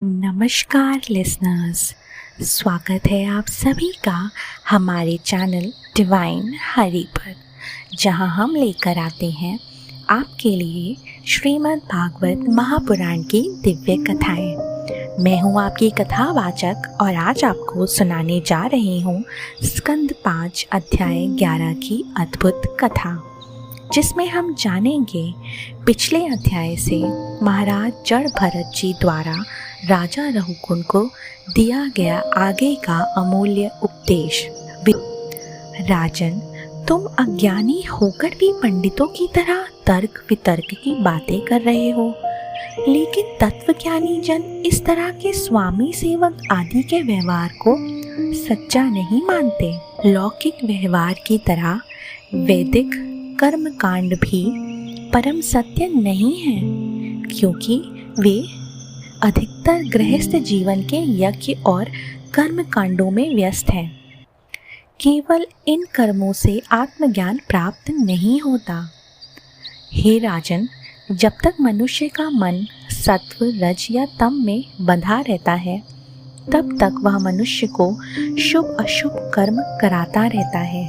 नमस्कार लिसनर्स, स्वागत है आप सभी का हमारे चैनल डिवाइन हरि पर, जहां हम लेकर आते हैं आपके लिए श्रीमद् भागवत महापुराण की दिव्य कथाएं। मैं हूं आपकी कथावाचक और आज आपको सुनाने जा रही हूं स्कंद 5 अध्याय 11 की अद्भुत कथा, जिसमें हम जानेंगे पिछले अध्याय से महाराज जड़ भरत जी द्वारा राजा रहुकुंड को दिया गया आगे का अमूल्य उपदेश। राजन, तुम अज्ञानी होकर भी पंडितों की तरह तर्क वितर्क की बातें कर रहे हो, लेकिन तत्वज्ञानी जन इस तरह के स्वामी सेवक आदि के व्यवहार को सच्चा नहीं मानते। लौकिक व्यवहार की तरह वैदिक कर्म कांड भी परम सत्य नहीं है, क्योंकि वे अधिकतर गृहस्थ जीवन के यज्ञ और कर्म कांडों में व्यस्त हैं। केवल इन कर्मों से आत्मज्ञान प्राप्त नहीं होता। हे राजन, जब तक मनुष्य का मन सत्व, रज या तम में बंधा रहता है, तब तक वह मनुष्य को शुभ अशुभ कर्म कराता रहता है।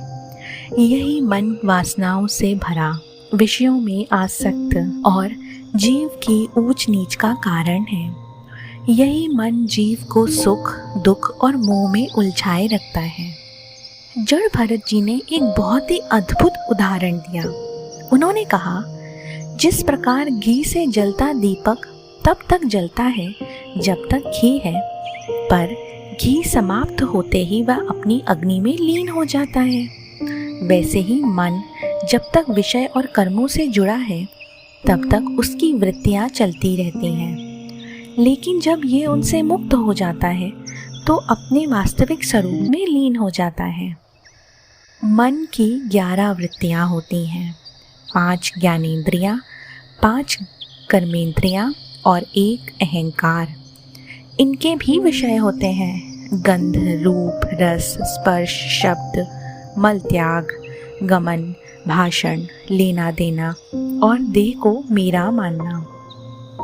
यही मन वासनाओं से भरा, विषयों में आसक्त और जीव की ऊंच नीच का कारण है। यही मन जीव को सुख, दुख और मोह में उलझाए रखता है। जड़ भरत जी ने एक बहुत ही अद्भुत उदाहरण दिया। उन्होंने कहा, जिस प्रकार घी से जलता दीपक तब तक जलता है जब तक घी है, पर घी समाप्त होते ही वह अपनी अग्नि में लीन हो जाता है, वैसे ही मन जब तक विषय और कर्मों से जुड़ा है तब तक उसकी वृत्तियां चलती रहती हैं, लेकिन जब ये उनसे मुक्त हो जाता है तो अपने वास्तविक स्वरूप में लीन हो जाता है। मन की 11 वृत्तियां होती हैं, 5 ज्ञानेंद्रियां, 5 कर्मेंद्रियां और 1 अहंकार। इनके भी विषय होते हैं गंध, रूप, रस, स्पर्श, शब्द, मल त्याग, गमन, भाषण, लेना देना और देह को मेरा मानना।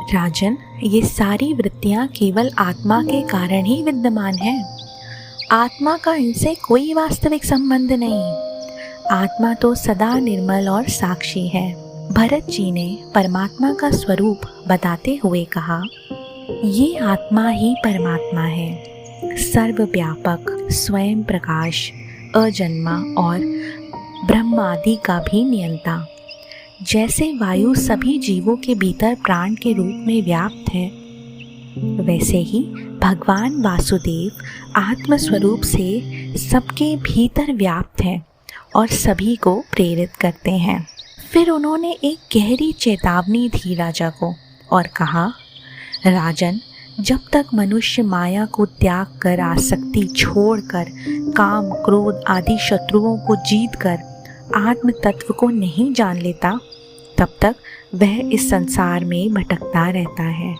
राजन, ये सारी वृत्तियां केवल आत्मा के कारण ही विद्यमान हैं। आत्मा का इनसे कोई वास्तविक संबंध नहीं। आत्मा तो सदा निर्मल और साक्षी है। भरत जी ने परमात्मा का स्वरूप बताते हुए कहा, ये आत्मा ही परमात्मा है, सर्वव्यापक, स्वयं प्रकाश, अजन्मा और ब्रह्म आदि का भी नियंता। जैसे वायु सभी जीवों के भीतर प्राण के रूप में व्याप्त है, वैसे ही भगवान वासुदेव आत्म स्वरूप से सबके भीतर व्याप्त हैं और सभी को प्रेरित करते हैं। फिर उन्होंने एक गहरी चेतावनी दी राजा को और कहा, राजन, जब तक मनुष्य माया को त्याग कर, आसक्ति छोड़कर, काम, क्रोध आदि शत्रुओं को जीतकर आत्म तत्व को नहीं जान लेता, तब तक वह इस संसार में भटकता रहता है।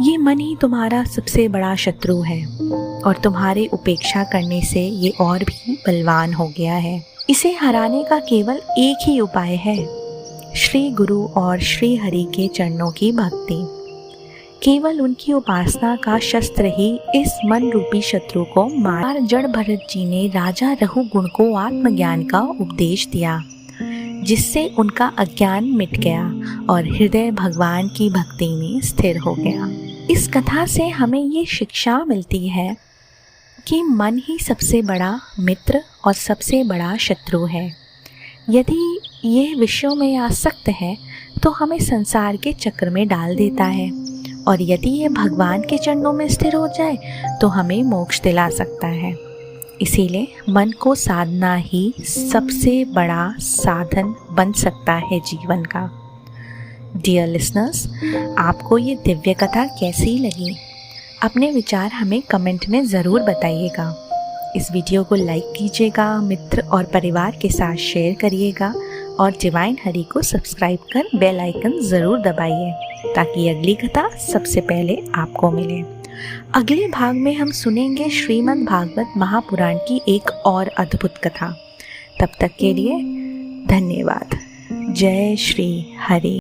ये मन ही तुम्हारा सबसे बड़ा शत्रु है और तुम्हारे उपेक्षा करने से ये और भी बलवान हो गया है। इसे हराने का केवल एक ही उपाय है, श्री गुरु और श्री हरि के चरणों की भक्ति। केवल उनकी उपासना का शस्त्र ही इस मन रूपी शत्रु को मार। जड़ भरत जी ने राजा रहुगुण को आत्मज्ञान का उपदेश दिया, जिससे उनका अज्ञान मिट गया और हृदय भगवान की भक्ति में स्थिर हो गया। इस कथा से हमें ये शिक्षा मिलती है कि मन ही सबसे बड़ा मित्र और सबसे बड़ा शत्रु है। यदि ये विषयों में आसक्त है तो हमें संसार के चक्र में डाल देता है, और यदि ये भगवान के चरणों में स्थिर हो जाए तो हमें मोक्ष दिला सकता है। इसीलिए मन को साधना ही सबसे बड़ा साधन बन सकता है जीवन का। डियर लिसनर्स, आपको ये दिव्य कथा कैसी लगी? अपने विचार हमें कमेंट में ज़रूर बताइएगा। इस वीडियो को लाइक कीजिएगा, मित्र और परिवार के साथ शेयर करिएगा और डिवाइन हरि को सब्सक्राइब कर बेल आइकन ज़रूर दबाइए, ताकि अगली कथा सबसे पहले आपको मिले। अगले भाग में हम सुनेंगे श्रीमद् भागवत महापुराण की एक और अद्भुत कथा। तब तक के लिए धन्यवाद। जय श्री हरि।